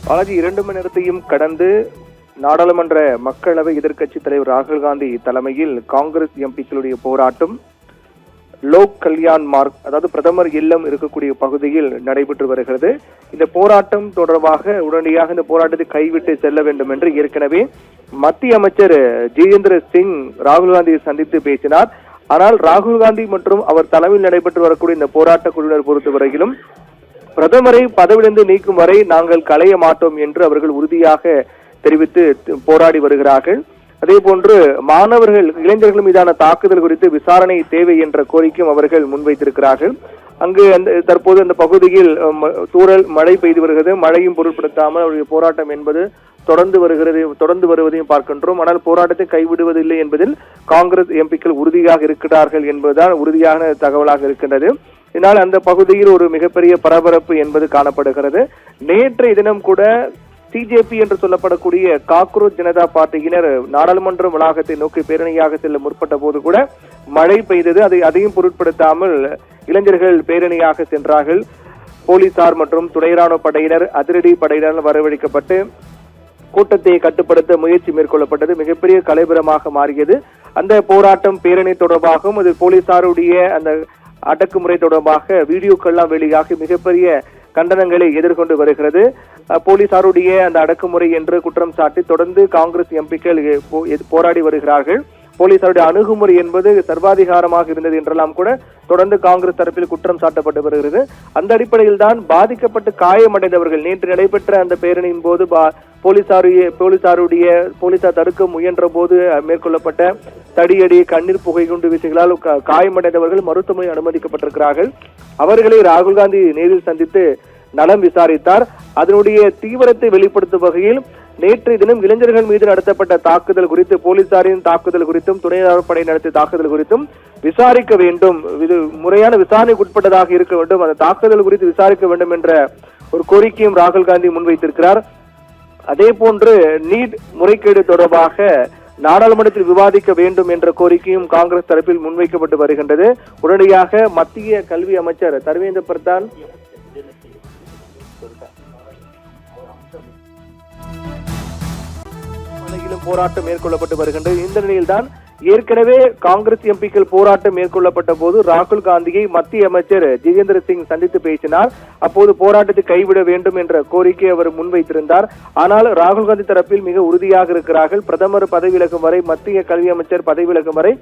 பாலாஜி 2 மணி நேரத்தையும் கடந்து நாடாளுமன்ற மக்களவை எதிர்க்கட்சி தலைவர் ராகுல் காந்தி தலைமையில் காங்கிரஸ் எம்பிக்களுடைய போராட்டம் லோக் கல்யாண் மார்க், அதாவது பிரதமர் இல்லம் இருக்கக்கூடிய பகுதியில் நடைபெற்று வருகிறது. இந்த போராட்டம் தொடர்பாக உடனடியாக இந்த போராட்டத்தை கைவிட்டு செல்ல வேண்டும் என்று ஏற்கனவே மத்திய அமைச்சர் ஜிதேந்திர சிங் ராகுல் காந்தியை சந்தித்து பேசினார். ஆனால் ராகுல் காந்தி மற்றும் அவர் தலைமையில் நடைபெற்று வரக்கூடிய இந்த போராட்ட குழுவினர் பொறுத்தவரையிலும் பிரதமரை பதவியிலிருந்து நீக்கும் வரை நாங்கள் களைய மாட்டோம் என்று அவர்கள் உறுதியாக தெரிவித்து போராடி வருகிறார்கள். அதே போன்று மாணவர்கள், இளைஞர்கள் மீதான தாக்குதல் குறித்து விசாரணை தேவை என்ற கோரிக்கையும் அவர்கள் முன்வைத்திருக்கிறார்கள். அங்கு தற்போது அந்த பகுதியில் தூறல் மழை பெய்து வருகிறது. மழையும் பொருட்படுத்தாமல் அவருடைய போராட்டம் என்பது தொடர்ந்து வருவதையும் பார்க்கின்றோம். ஆனால் போராட்டத்தை கைவிடுவதில்லை என்பதில் காங்கிரஸ் எம்பிக்கள் உறுதியாக இருக்கிறார்கள் என்பதுதான் உறுதியான தகவலாக இருக்கின்றது. இதனால் அந்த பகுதியில் ஒரு மிகப்பெரிய பரபரப்பு என்பது காணப்படுகிறது. நேற்றைய தினம் கூட சிஜேபி என்று சொல்லப்படக்கூடிய காக்ரோச் ஜனதா பார்ட்டியினர் நாடாளுமன்ற வளாகத்தை நோக்கி பேரணியாக செல்ல முற்பட்ட போது கூட மழை பெய்தது. அதையும் பொருட்படுத்தாமல் இளைஞர்கள் பேரணியாக சென்றார்கள். போலீசார் மற்றும் துணை ராணுவ படையினர், அதிரடி படையினர் வரவழைக்கப்பட்டு கூட்டத்தை கட்டுப்படுத்த முயற்சி மேற்கொள்ளப்பட்டது. மிகப்பெரிய கலைபுரமாக மாறியது. அந்த போராட்டம் பேரணி தொடர்பாகவும் அது போலீசாருடைய அந்த அடக்குமுறை தொடர்பாக வீடியோக்கள்லாம் வெளியாகி மிகப்பெரிய கண்டனங்களை எதிர்கொண்டு வருகிறது. போலீசாருடைய அந்த அடக்குமுறை என்று குற்றம் சாட்டி தொடர்ந்து காங்கிரஸ் எம்பிக்கள் போராடி வருகிறார்கள். போலீசாருடைய அணுகுமுறை என்பது சர்வாதிகாரமாக இருந்தது என்றெல்லாம் கூட தொடர்ந்து காங்கிரஸ் தரப்பில் குற்றம் சாட்டப்பட்டு வருகிறது. அந்த அடிப்படையில் தான் பாதிக்கப்பட்டு காயமடைந்தவர்கள் நேற்று நடைபெற்ற அந்த பேரணியின் போது போலீசார் தடுக்க முயன்ற போது மேற்கொள்ளப்பட்ட தடியடி, கண்ணீர் புகை குண்டு வீச்சுகளால் காயமடைந்தவர்கள் மருத்துவமனை அனுமதிக்கப்பட்டிருக்கிறார்கள். அவர்களை ராகுல் காந்தி நேரில் சந்தித்து நலம் விசாரித்தார். அதனுடைய தீவிரத்தை வெளிப்படுத்தும் வகையில் நேற்றைய தினம் இளைஞர்கள் மீது நடத்தப்பட்ட தாக்குதல் குறித்து, போலீசாரின் தாக்குதல் குறித்தும் துணை ராணுவப்படை நடத்திய தாக்குதல் குறித்தும் விசாரிக்க வேண்டும், இது முறையான விசாரணைக்கு உட்பட்டதாக இருக்க வேண்டும், அந்த தாக்குதல் குறித்து விசாரிக்க வேண்டும் என்ற ஒரு கோரிக்கையும் ராகுல் காந்தி முன்வைத்திருக்கிறார். அதே போன்று நீட் முறைகேடு தொடர்பாக நாடாளுமன்றத்தில் விவாதிக்க வேண்டும் என்ற கோரிக்கையும் காங்கிரஸ் தரப்பில் முன்வைக்கப்பட்டு வருகின்றது. உடனடியாக மத்திய கல்வி அமைச்சர் தர்மேந்திர பிரதான் போராட்டம் மேற்கொள்ளப்பட்டு வருகின்றது. இந்த நிலையில்தான் ஏற்கனவே காங்கிரஸ் எம்பிக்கள் போராட்டம் மேற்கொள்ளப்பட்ட போது ராகுல் காந்தியை மத்திய அமைச்சர் ஜிதேந்திர சிங் சந்தித்து பேசினார். அப்போது போராட்டத்தை கைவிட வேண்டும் என்ற கோரிக்கை அவர் முன்வைத்திருந்தார். ஆனால் ராகுல் காந்தி தரப்பில் மிக உறுதியாக இருக்கிறார்கள். பிரதமர் பதவி விலகும் வரை, மத்திய கல்வி அமைச்சர் பதவி விலகும் வரை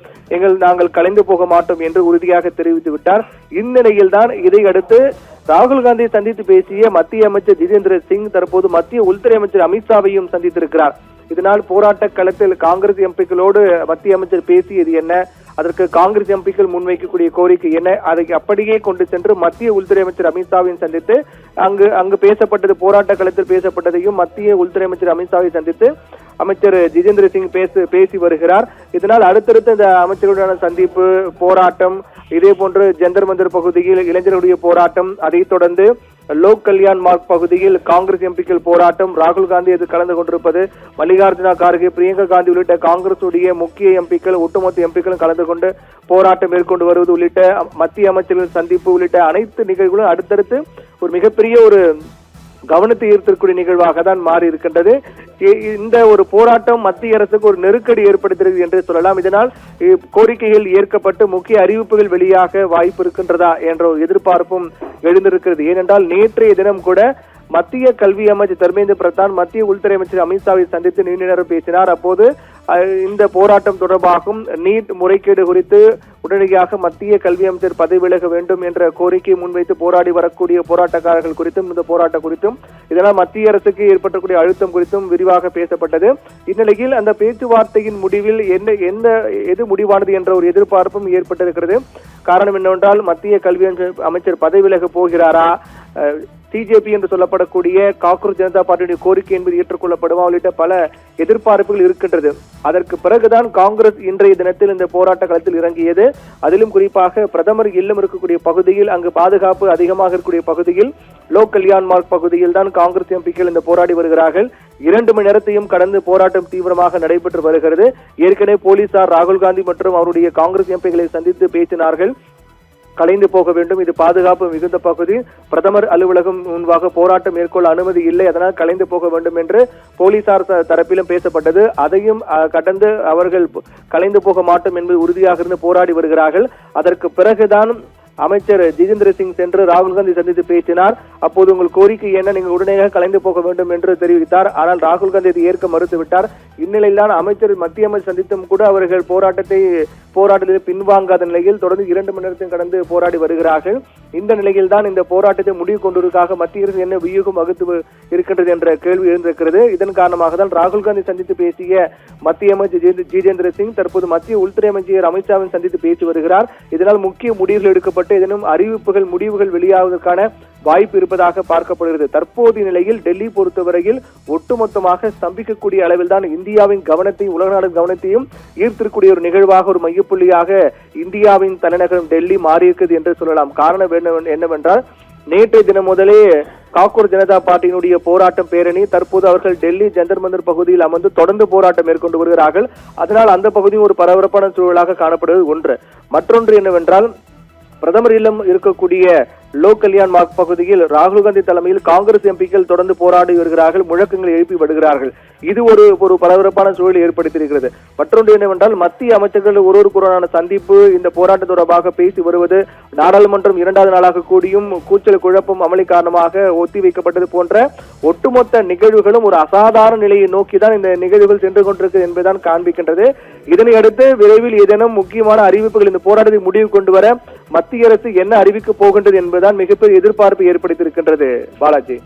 நாங்கள் கலைந்து போக மாட்டோம் என்று உறுதியாக தெரிவித்து விட்டார். இந்நிலையில் தான் இதை அடுத்து ராகுல் காந்தியை சந்தித்து பேசிய மத்திய அமைச்சர் ஜிதேந்திர சிங் தற்போது மத்திய உள்துறை அமைச்சர் அமித்ஷாவையும் சந்தித்திருக்கிறார். இதனால் போராட்ட களத்தில் காங்கிரஸ் எம்பிக்களோடு மத்திய அமைச்சர் பேசியது என்ன, அதற்கு காங்கிரஸ் எம்பிக்கள் முன்வைக்கக்கூடிய கோரிக்கை என்ன, அதை அப்படியே கொண்டு சென்று மத்திய உள்துறை அமைச்சர் அமித்ஷாவையும் சந்தித்து அங்கு பேசப்பட்டது, போராட்ட களத்தில் பேசப்பட்டதையும் மத்திய உள்துறை அமைச்சர் அமித்ஷாவை சந்தித்து அமைச்சர் ஜிதேந்திர சிங் பேசி வருகிறார். இதனால் அடுத்தடுத்த இந்த அமைச்சர்களுடனான சந்திப்பு, போராட்டம், இதே போன்று ஜந்தர் மந்தர் பகுதியில் இளைஞர்களுடைய போராட்டம், அதைத் தொடர்ந்து லோக் கல்யாண் மார்க் பகுதியில் காங்கிரஸ் எம்பிக்கள் போராட்டம், ராகுல் காந்தி அது கலந்து கொண்டிருப்பது, மல்லிகார்ஜுன கார்கே, பிரியங்கா காந்தி உள்ளிட்ட காங்கிரஸ் உடைய முக்கிய எம்பிக்கள், ஒட்டுமொத்த எம்பிக்களும் கலந்து கொண்டு போராட்டம் மேற்கொண்டு வருவது உள்ளிட்ட மத்திய அமைச்சர்கள் சந்திப்பு உள்ளிட்ட அனைத்து நிகழ்வுகளும் அடுத்தடுத்து ஒரு மிகப்பெரிய ஒரு கவனத்தை ஈர்த்திருக்கூடிய நிகழ்வாக தான் மாறி இருக்கின்றது. இந்த ஒரு போராட்டம் மத்திய அரசுக்கு ஒரு நெருக்கடி ஏற்படுத்துகிறது என்று சொல்லலாம். இதனால் கோரிக்கைகள் ஏற்கப்பட்டு முக்கிய அறிவிப்புகள் வெளியாக வாய்ப்பு இருக்கின்றதா என்ற ஒரு எதிர்பார்ப்பும் எழுந்திருக்கிறது. ஏனென்றால் நேற்றைய தினம் கூட மத்திய கல்வி அமைச்சர் தர்மேந்திர பிரதான் மத்திய உள்துறை அமைச்சர் அமித்ஷாவை சந்தித்து நீண்ட நேரம் பேசினார். அப்போது இந்த போராட்டம் தொடர்பாகவும் நீட் முறைகேடு குறித்து உடனடியாக மத்திய கல்வி அமைச்சர் பதவி விலக வேண்டும் என்ற கோரிக்கையை முன்வைத்து போராடி வரக்கூடிய போராட்டக்காரர்கள் குறித்தும் இந்த போராட்டம் குறித்தும், இதனால் மத்திய அரசுக்கு ஏற்பட்டக்கூடிய அழுத்தம் குறித்தும் விரிவாக பேசப்பட்டது. இந்நிலையில் அந்த பேச்சுவார்த்தையின் முடிவில் எது முடிவானது என்ற ஒரு எதிர்பார்ப்பும் ஏற்பட்டிருக்கிறது. காரணம் என்னவென்றால் மத்திய கல்வி அமைச்சர் பதவி விலக போகிறாரா, சிஜேபி என்று சொல்லப்படக்கூடிய காக்ரோச் ஜனதா பார்ட்டியுடைய கோரிக்கை என்பது ஏற்றுக்கொள்ளப்படுமா உள்ளிட்ட பல எதிர்பார்ப்புகள் இருக்கின்றது. அதற்கு பிறகுதான் காங்கிரஸ் இன்றைய தினத்தில் இந்த போராட்ட களத்தில் இறங்கியது. அதிலும் குறிப்பாக பிரதமர் இல்லம் இருக்கக்கூடிய பகுதியில், அங்கு பாதுகாப்பு அதிகமாக இருக்கக்கூடிய பகுதியில், லோக் கல்யாண் மார்க் பகுதியில் தான் காங்கிரஸ் எம்பிக்கள் இந்த போராடி வருகிறார்கள். 2 மணி நேரத்தையும் கடந்து போராட்டம் தீவிரமாக நடைபெற்று வருகிறது. ஏற்கனவே போலீசார் ராகுல் காந்தி மற்றும் அவருடைய காங்கிரஸ் எம்பிக்களை சந்தித்து பேசினார்கள். கலைந்து போக வேண்டும், இது பாதுகாப்பு மிகுந்த பகுதி, பிரதமர் அலுவலகம் முன்பாக போராட்டம் மேற்கொள்ள அனுமதி இல்லை, அதனால் கலைந்து போக வேண்டும் என்று போலீசார் தரப்பிலும் பேசப்பட்டது. அதையும் கடந்து அவர்கள் கலைந்து போக மாட்டோம் என்பது உறுதியாக இருந்து போராடி வருகிறார்கள். அதற்கு பிறகுதான் அமைச்சர் ஜிதேந்திர சிங் சென்று ராகுல் காந்தி சந்தித்து பேசினார். அப்போது உங்கள் கோரிக்கை என்ன, நீங்கள் உடனடியாக கலைந்து போக வேண்டும் என்று தெரிவித்தார். ஆனால் ராகுல் காந்தி அதை ஏற்க மறுத்துவிட்டார். இந்நிலையில்தான் மத்திய அமைச்சர் சந்தித்தும் கூட அவர்கள் போராட்டத்தில் பின்வாங்காத நிலையில் தொடர்ந்து 2 மணி நேரத்தையும் கடந்து போராடி வருகிறார்கள். இந்த நிலையில் தான் இந்த போராட்டத்தை முடிவு கொண்டிருக்காக மத்திய அரசு என்ன வியூகம் வகுத்து இருக்கின்றது என்ற கேள்வி எழுந்திருக்கிறது. இதன் காரணமாக தான் ராகுல் காந்தி சந்தித்து பேசிய மத்திய அமைச்சர் ஜிதேந்திர சிங் தற்போது மத்திய உள்துறை அமைச்சர் அமித்ஷாவை சந்தித்து பேசி வருகிறார். இதனால் முக்கிய முடிவுகள் எடுக்கப்பட்டு இதனும் அறிவிப்புகள் முடிவுகள் வெளியாவதற்கான வாய்ப்பு இருப்பதாக பார்க்கப்படுகிறது. தற்போதைய நிலையில் டெல்லி பொறுத்தவரையில் ஒட்டுமொத்தமாக ஸ்தம்பிக்கக்கூடிய அளவில் தான் இந்தியாவின் கவனத்தையும் உலக நாடு கவனத்தையும் ஈர்த்திருக்கூடிய ஒரு நிகழ்வாக, ஒரு மையப்புள்ளியாக இந்தியாவின் தலைநகரம் டெல்லி மாறியிருக்கிறது என்று சொல்லலாம். காரணம் என்னவென்றால் நேற்றைய தினம் முதலே காக்கூர் ஜனதா பார்ட்டியினுடைய போராட்டம் பேரணி தற்போது அவர்கள் டெல்லி ஜந்தர் மந்தர் பகுதியில் அமர்ந்து தொடர்ந்து போராட்டம் மேற்கொண்டு வருகிறார்கள். அதனால் அந்த பகுதியும் ஒரு பரபரப்பான சூழலாக காணப்படுவது ஒன்று. மற்றொன்று என்னவென்றால் பிரதமர் இல்லம் இருக்கக்கூடிய லோக் கல்யாண் மார்க் பகுதியில் ராகுல் காந்தி தலைமையில் காங்கிரஸ் எம்பிக்கள் தொடர்ந்து போராடி வருகிறார்கள், முழக்கங்களை எழுப்பி வருகிறார்கள். இது ஒரு பரபரப்பான சூழலை ஏற்படுத்தியிருக்கிறது. மற்றொன்று என்னவென்றால் மத்திய அமைச்சர்கள் ஒருவருக்குறான சந்திப்பு, இந்த போராட்டம் தொடர்பாக பேசி வருவது, நாடாளுமன்றம் 2வது நாளாக கூடியும் கூச்சல் குழப்பம் அமளி காரணமாக ஒத்திவைக்கப்பட்டது போன்ற ஒட்டுமொத்த நிகழ்வுகளும் ஒரு அசாதாரண நிலையை நோக்கிதான் இந்த நிகழ்வுகள் சென்று கொண்டிருக்கிறது என்பதுதான் காண்பிக்கின்றது. இதனை அடுத்து விரைவில் ஏதேனும் முக்கியமான அறிவிப்புகள் இந்த போராட்டத்தை முடிவு கொண்டு வர மத்திய அரசு என்ன அறிவிக்கப் போகின்றது என்பதுதான் மிகப்பெரிய எதிர்பார்ப்பு ஏற்படுத்தியிருக்கின்றது. பாலாஜி.